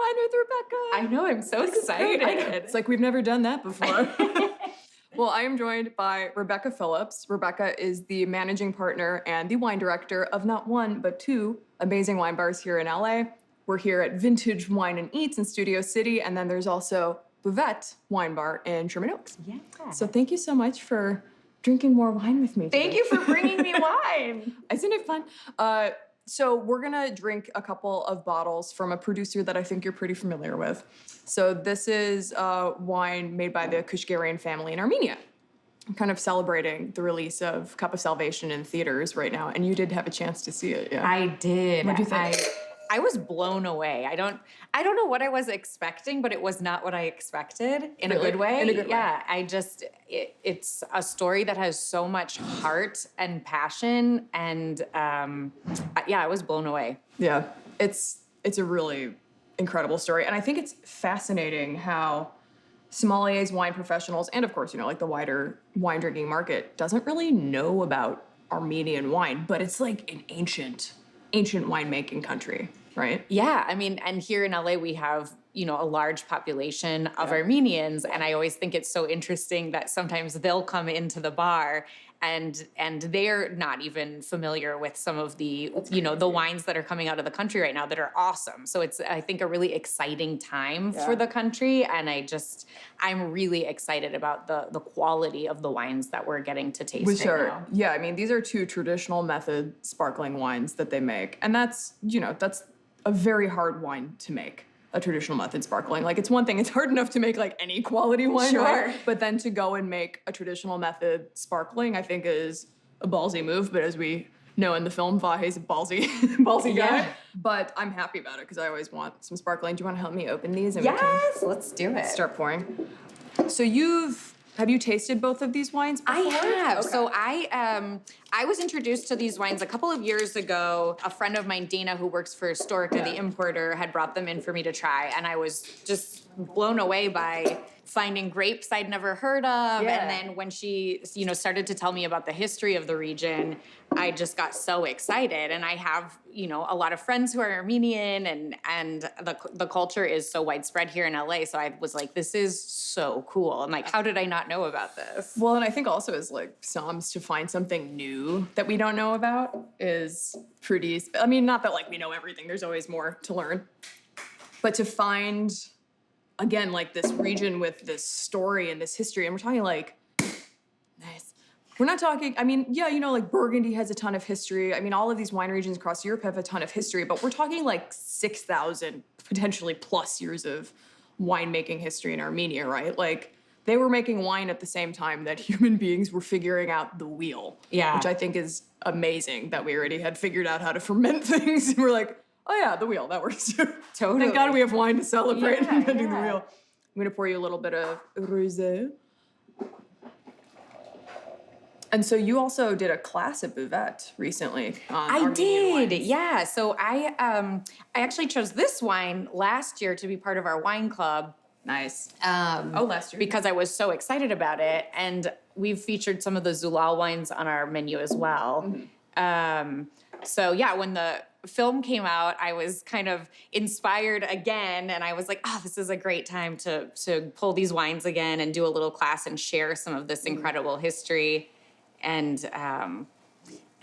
wine with Rebecca. I know, I'm so excited. It's like we've never done that before. Well, I am joined by Rebecca Phillips. Rebecca is the managing partner and the wine director of not one, but two amazing wine bars here in LA. We're here at Vintage Wine and Eats in Studio City, and then there's also Buvette Wine Bar in Sherman Oaks. Yeah. So thank you so much for drinking more wine with me today. Thank you for bringing me wine. Isn't it fun? So we're gonna drink a couple of bottles from a producer that I think you're pretty familiar with. So this is wine made by the Keush Armenian family in Armenia. I'm kind of celebrating the release of Cup of Salvation in theaters right now, and you did have a chance to see it, yeah? I did. What do you think? I was blown away. I don't know what I was expecting, but it was not what I expected in Really? a good way. In a good way. Yeah, it's a story that has so much heart and passion, and I was blown away. Yeah, it's a really incredible story, and I think it's fascinating how sommeliers, wine professionals, and of course, like the wider wine drinking market doesn't really know about Armenian wine, but it's like an ancient winemaking country, right? Yeah, I mean, and here in LA we have, a large population of Armenians, and I always think it's so interesting that sometimes they'll come into the bar and they're not even familiar with some of the, the wines that are coming out of the country right now that are awesome. So it's, I think, a really exciting time for the country, and I'm really excited about the quality of the wines that we're getting to taste right now. Yeah, I mean, these are two traditional method sparkling wines that they make, and that's a very hard wine to make. A traditional method sparkling. Like, it's one thing, it's hard enough to make like any quality wine, right? But then to go and make a traditional method sparkling, I think is a ballsy move. But as we know in the film, Vahe's a ballsy guy. But I'm happy about it because I always want some sparkling. Do you want to help me open these? And Yes, let's do it. Start pouring. So have you tasted both of these wines before? I have. Okay. So I was introduced to these wines a couple of years ago. A friend of mine, Dana, who works for Storica, the importer, had brought them in for me to try, and I was just blown away by finding grapes I'd never heard of. Yeah. And then when she, started to tell me about the history of the region, I just got so excited. And I have, a lot of friends who are Armenian, and the culture is so widespread here in LA. So I was like, this is so cool. I'm like, how did I not know about this? Well, and I think also as like Soms, to find something new that we don't know about is pretty, I mean, not that like we know everything, there's always more to learn, but to find, again, like this region with this story and this history, and we're talking like, nice. We're not talking, I mean, yeah, like Burgundy has a ton of history. I mean, all of these wine regions across Europe have a ton of history, but we're talking like 6,000 potentially plus years of winemaking history in Armenia, right? Like, they were making wine at the same time that human beings were figuring out the wheel. Yeah. Which I think is amazing that we already had figured out how to ferment things. And we're like, oh yeah, the wheel, that works too. Totally. Thank God we have wine to celebrate inventing the yeah. wheel. I'm gonna pour you a little bit of rosé. And so you also did a class at Buvette recently on Armenian did, wines. yeah. So I actually chose this wine last year to be part of our wine club. Nice. Last year. Because I was so excited about it. And we've featured some of the Zulal wines on our menu as well. Mm-hmm. So yeah, when the film came out, I was kind of inspired again. And I was like, this is a great time to pull these wines again and do a little class and share some of this incredible history and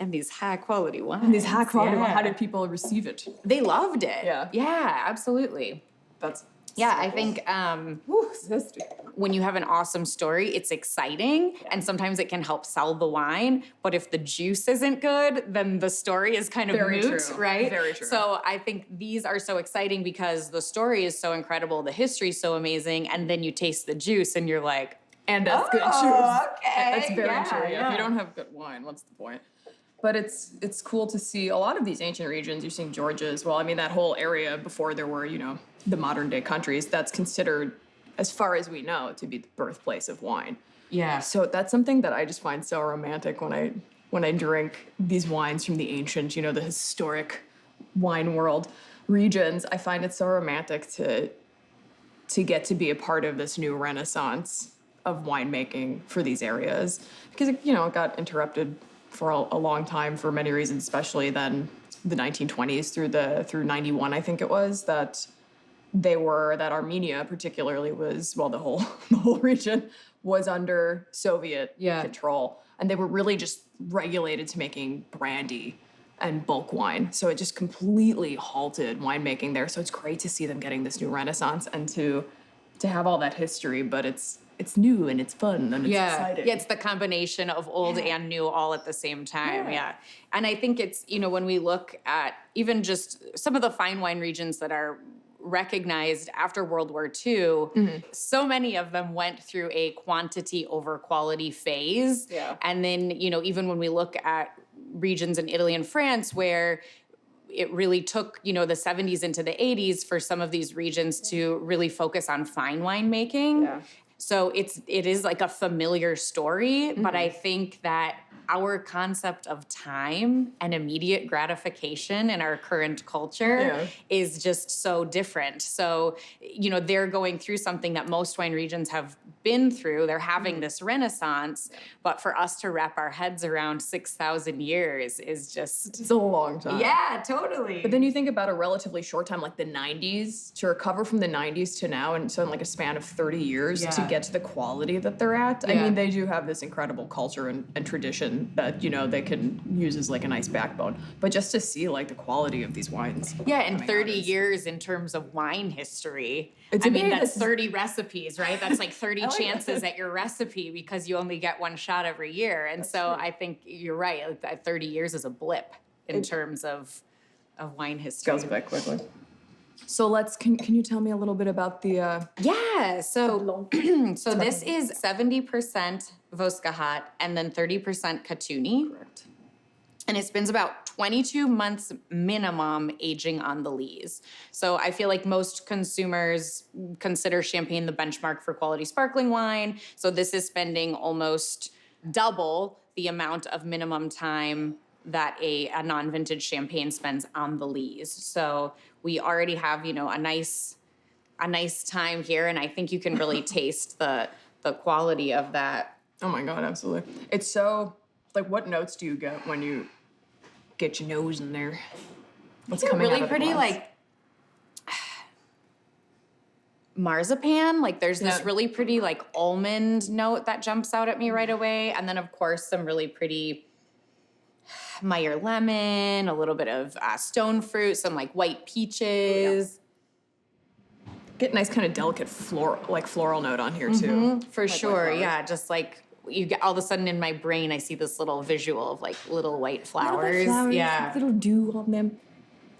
these high quality wines. And these high quality wines, how did people receive it? They loved it. Yeah. Yeah, absolutely. That's Yeah, I think when you have an awesome story, it's exciting, and sometimes it can help sell the wine. But if the juice isn't good, then the story is kind of Very moot, true. right? Very true. So I think these are so exciting because the story is so incredible, the history is so amazing, and then you taste the juice and you're like, and that's good juice. Okay. That's very true. Yeah. If you don't have good wine, what's the point? But it's cool to see a lot of these ancient regions. You're seeing Georgia as well. I mean, that whole area before there were, the modern day countries, that's considered, as far as we know, to be the birthplace of wine. Yeah. So that's something that I just find so romantic when I drink these wines from the ancient, the historic wine world regions. I find it so romantic to get to be a part of this new renaissance of winemaking for these areas, because it got interrupted for a long time for many reasons, especially then the 1920s through 91, I think it was, that that Armenia particularly was, well, the whole the whole region was under Soviet control, and they were really just regulated to making brandy and bulk wine. So it just completely halted winemaking there. So it's great to see them getting this new renaissance and to have all that history, but it's new and it's fun and it's exciting. Yeah, it's the combination of old and new all at the same time. Yeah. And I think it's, when we look at even just some of the fine wine regions that are recognized after World War II, so many of them went through a quantity over quality phase. Yeah. And then, even when we look at regions in Italy and France where it really took, the 70s into the 80s for some of these regions to really focus on fine wine making. Yeah. So it is like a familiar story, but I think that our concept of time and immediate gratification in our current culture is just so different. So, they're going through something that most wine regions have been through. They're having this renaissance, but for us to wrap our heads around 6,000 years is just... It's a long time. Yeah, totally. But then you think about a relatively short time, like the 90s, to recover from the 90s to now, and so in like a span of 30 years to get to the quality that they're at. I mean, they do have this incredible culture and tradition that, they can use as like a nice backbone. But just to see like the quality of these wines. Yeah, and 30 years in terms of wine history. It's I mean, amazing. that's 30 recipes, right? That's like 30 chances at your recipe because you only get one shot every year. And so I think you're right. Like, that 30 years is a blip in terms of wine history. Goes by quickly. So can you tell me a little bit about the... Yeah, so this is 70% Vosgahat and then 30% Katuni. Correct. And it spends about 22 months minimum aging on the lees. So I feel like most consumers consider champagne the benchmark for quality sparkling wine. So this is spending almost double the amount of minimum time that a non-vintage champagne spends on the lees. So we already have, a nice time here, and I think you can really taste the quality of that. Oh my God, absolutely. It's so, like, what notes do you get when you get your nose in there? What's coming really out of the pretty, glass? like, marzipan. Like, there's this really pretty, like, almond note that jumps out at me right away. And then, of course, some really pretty Meyer lemon, a little bit of stone fruit, some, like, white peaches. Get nice kind of delicate floral note on here, too. For sure, yeah. Just, like, you get all of a sudden in my brain, I see this little visual of, like, little white flowers. Yeah. Little dew on them.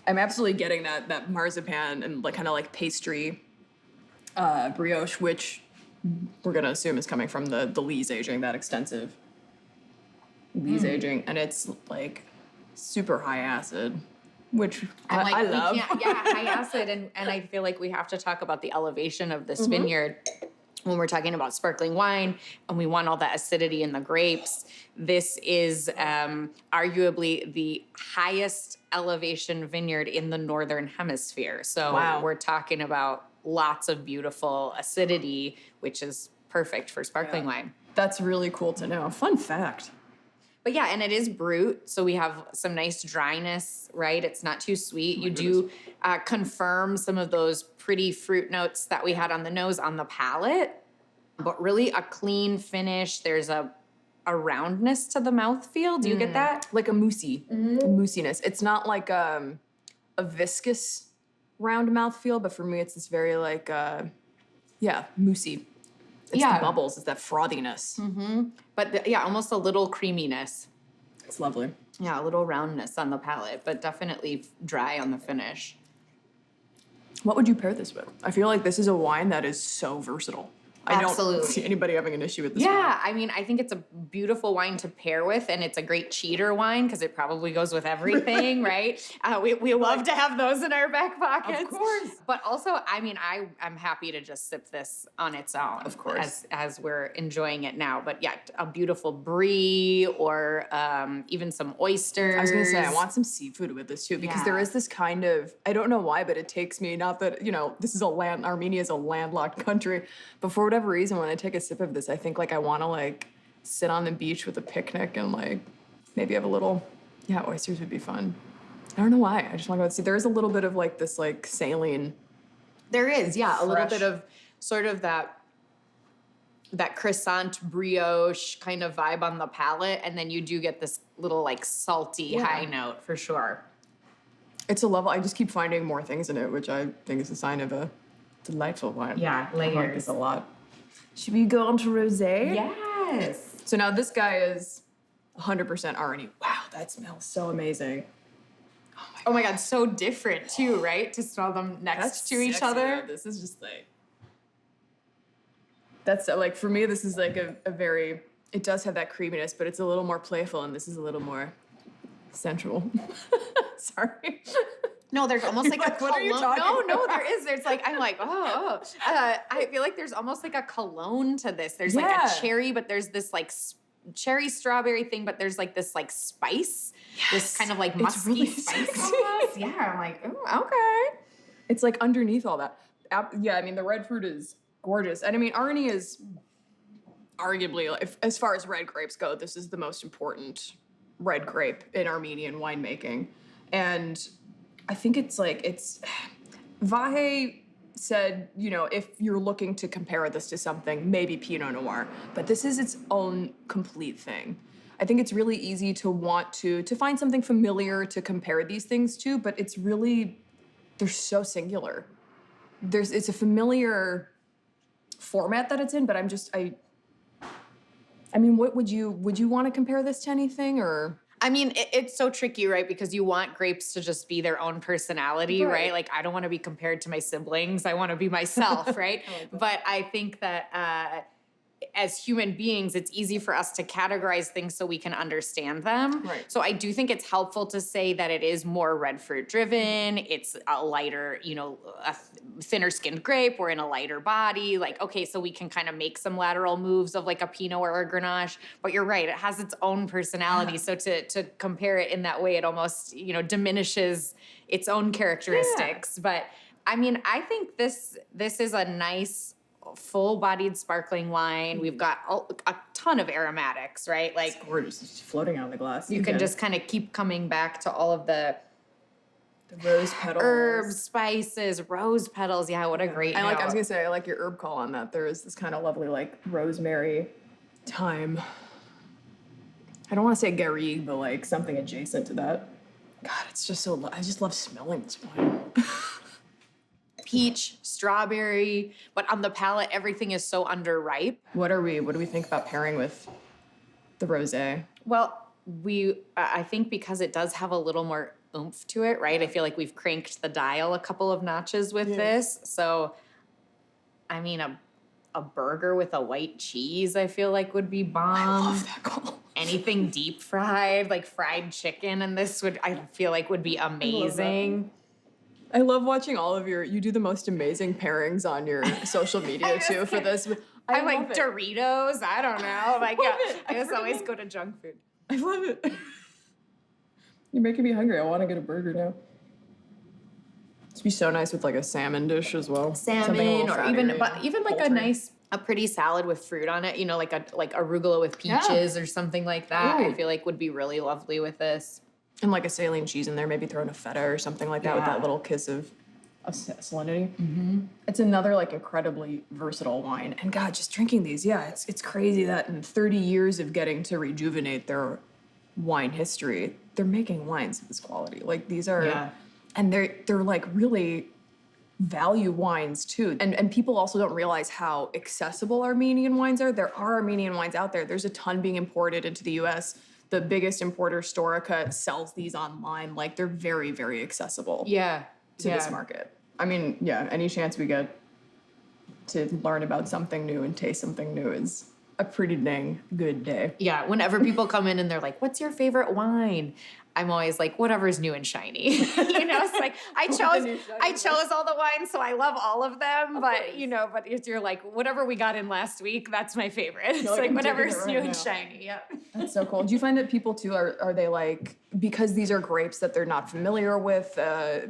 I'm absolutely getting that marzipan and, like, kind of like pastry brioche, which we're going to assume is coming from the lees aging, that extensive lees aging. And it's, like, super high acid, which I love. High acid. And I feel like we have to talk about the elevation of this vineyard when we're talking about sparkling wine and we want all that acidity in the grapes. This is arguably the highest elevation vineyard in the Northern Hemisphere. So we're talking about lots of beautiful acidity, which is perfect for sparkling wine. That's really cool to know. Fun fact. But yeah, and it is brut, so we have some nice dryness, right? It's not too sweet. You do confirm some of those pretty fruit notes that we had on the nose on the palate, but really a clean finish. There's a roundness to the mouthfeel. Do you get that? Like a moussiness. It's not like a viscous round mouthfeel, but for me it's this very like, moussy. It's the bubbles, it's that frothiness. But almost a little creaminess. It's lovely. Yeah, a little roundness on the palate, but definitely dry on the finish. What would you pair this with? I feel like this is a wine that is so versatile. I don't see anybody having an issue with this wine. Yeah, I mean, I think it's a beautiful wine to pair with, and it's a great cheater wine because it probably goes with everything, right? We love to have those in our back pockets. Of course. But also, I mean, I'm happy to just sip this on its own. Of course. As we're enjoying it now. But yeah, a beautiful brie or even some oysters. I was going to say, I want some seafood with this too, because there is this kind of, I don't know why, but it takes me, not that, this is Armenia is a landlocked country, but for whatever reason, when I take a sip of this, I think like I want to like sit on the beach with a picnic and like maybe have a little, oysters would be fun. I don't know why. I just want to go see. There is a little bit of like this like saline There is, yeah, a little Fresh. bit of sort of that croissant brioche kind of vibe on the palate, and then you do get this little like salty high note for sure. It's a level. I just keep finding more things in it, which I think is a sign of a delightful wine. Yeah, I like layers. this a lot. Should we go on to rosé? Yes. So now this guy is 100% already. Wow, that smells so amazing. Oh my God, so different too, right? To smell them next to each sexy, other. though. This is just like. That's like, for me, this is like a very, it does have that creaminess, but it's a little more playful, and this is a little more sensual. Sorry. No, there's almost like a What are you cologne. talking No, about? there is. There's like, I'm like, I feel like there's almost like a cologne to this. There's like Yeah. a cherry, but there's this like cherry strawberry thing, but there's like this like spice, this kind of like It's musky really spice. sexy. Almost. Yeah, I'm like, oh, okay. It's like underneath all that. Yeah, I mean, the red fruit is gorgeous. And I mean, Arni is arguably, as far as red grapes go, this is the most important red grape in Armenian winemaking. And I think Vahe said, you know, if you're looking to compare this to something, maybe Pinot Noir, but this is its own complete thing. I think it's really easy to want to find something familiar to compare these things to, but it's really, they're so singular. It's a familiar format that it's in, but I mean, what would you want to compare this to anything, or? I mean, it's so tricky, right? Because you want grapes to just be their own personality, right? Like, I don't want to be compared to my siblings. I want to be myself, right? But I think that as human beings, it's easy for us to categorize things so we can understand them. Right. So I do think it's helpful to say that it is more red fruit driven. It's a lighter, you know, a thinner skinned grape. We're in a lighter body. Like, okay, so we can kind of make some lateral moves of like a Pinot or a Grenache. But you're right, it has its own personality. So to compare it in that way, it almost, you know, diminishes its own characteristics. But I mean, I think this is a nice full-bodied sparkling wine. We've got a ton of aromatics, right? Like, It's gorgeous. It's just floating out of the glass. you can just kind of keep coming back to all of the rose petals. herbs, spices, rose petals. Yeah, what a great I was note. gonna say, I like your herb call on that. There is this kind of lovely, like, rosemary thyme. I don't want to say garrigue, but like something adjacent to that. God, it's just so, I just love smelling this wine. Peach, strawberry, but on the palate, everything is so underripe. What do we think about pairing with the rosé? Well, I think because it does have a little more oomph to it, right? I feel like we've cranked the dial a couple of notches with this. So, I mean, a burger with a white cheese, I feel like would be bomb. I love that call. Anything deep fried, like fried chicken, and this I feel like would be amazing. I love watching all of you do the most amazing pairings on your social media too for this. I'm love like it. Doritos, I don't know. Like, love yeah, it. I just always go to junk food. I love it. You're making me hungry. I want to get a burger now. It'd be so nice with like a salmon dish as well. Something a little Salmon, or fattier, even like poultry. a pretty salad with fruit on it, you know, like arugula with peaches or something like that. Ooh. I feel like would be really lovely with this. And like a saline cheese in there, maybe throwing a feta or something like that with Yeah. that little kiss of salinity. Mm-hmm. It's another like incredibly versatile wine. And God, just drinking these, it's crazy that in 30 years of getting to rejuvenate their wine history, they're making wines of this quality. Like these are, and they're like really value wines too. And people also don't realize how accessible Armenian wines are. There are Armenian wines out there. There's a ton being imported into the US. The biggest importer, Storica, sells these online. Like they're very, very accessible to this market. I mean, any chance we get to learn about something new and taste something new is a pretty dang good day. Yeah, whenever people come in and they're like, "What's your favorite wine?" I'm always like, "Whatever's new and shiny." You know, it's like I chose all the wines, so I love all of them. But you know, but if you're like, whatever we got in last week, that's my favorite. It's like I'm whatever's taking it new right and now. shiny. Yeah. That's so cool. Do you find that people too are they like, because these are grapes that they're not familiar with,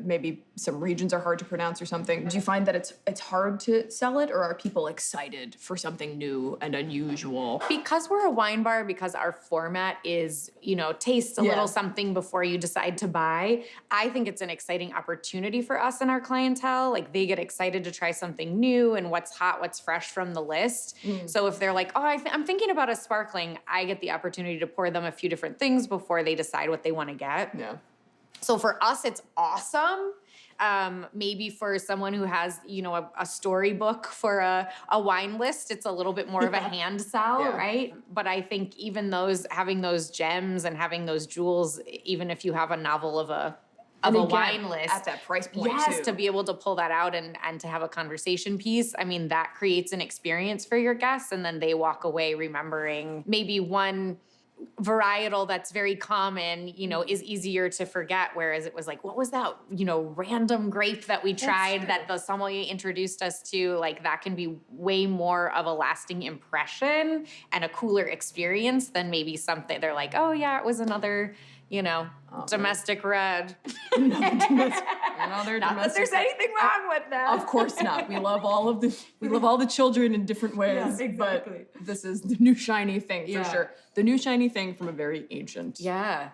maybe some regions are hard to pronounce or something, do you find that it's hard to sell it, or are people excited for something new and unusual? Because we're a wine bar, because our format is, taste a little something before you decide to buy, I think it's an exciting opportunity for us and our clientele. Like, they get excited to try something new and what's hot, what's fresh from the list. So if they're like, oh, I'm thinking about a sparkling, I get the opportunity to pour them a few different things before they decide what they want to get. Yeah. So for us, it's awesome. Maybe for someone who has, a storybook for a wine list, it's a little bit more of a hand sell, right? But I think even having those gems and having those jewels, even if you have a novel of a wine list at that price point, yes, too. to be able to pull that out and to have a conversation piece, I mean, that creates an experience for your guests, and then they walk away remembering maybe one varietal that's very common, is easier to forget, whereas it was like, what was that, random grape that we tried that the sommelier introduced us to? Like, that can be way more of a lasting impression and a cooler experience than maybe something they're like, oh yeah, it was another, domestic red. Another Not that there's anything wrong with that. Of course not. We love all the children in different ways. Yes, exactly. But this is the new shiny thing for sure. The new shiny thing from a very ancient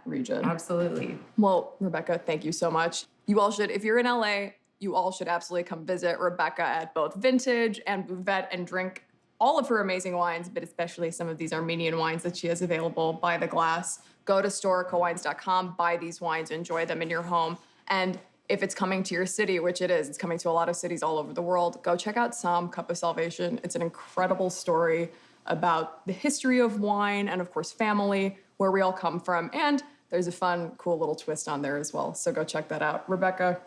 region. Absolutely. Well, Rebecca, thank you so much. You all should, if you're in LA, you all should absolutely come visit Rebecca at both Vintage and Buvette and drink all of her amazing wines, but especially some of these Armenian wines that she has available by the glass. Go to storicowines.com, buy these wines, enjoy them in your home. And if it's coming to your city, which it is, it's coming to a lot of cities all over the world, go check out Somm Cup of Salvation. It's an incredible story about the history of wine and, of course, family, where we all come from. And there's a fun, cool little twist on there as well. So go check that out. Rebecca,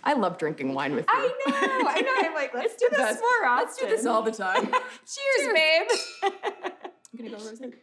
I love drinking wine with you. I know. I'm like, let's do this more often. Let's do this all the time. Cheers, babe. I'm gonna go, Rosie.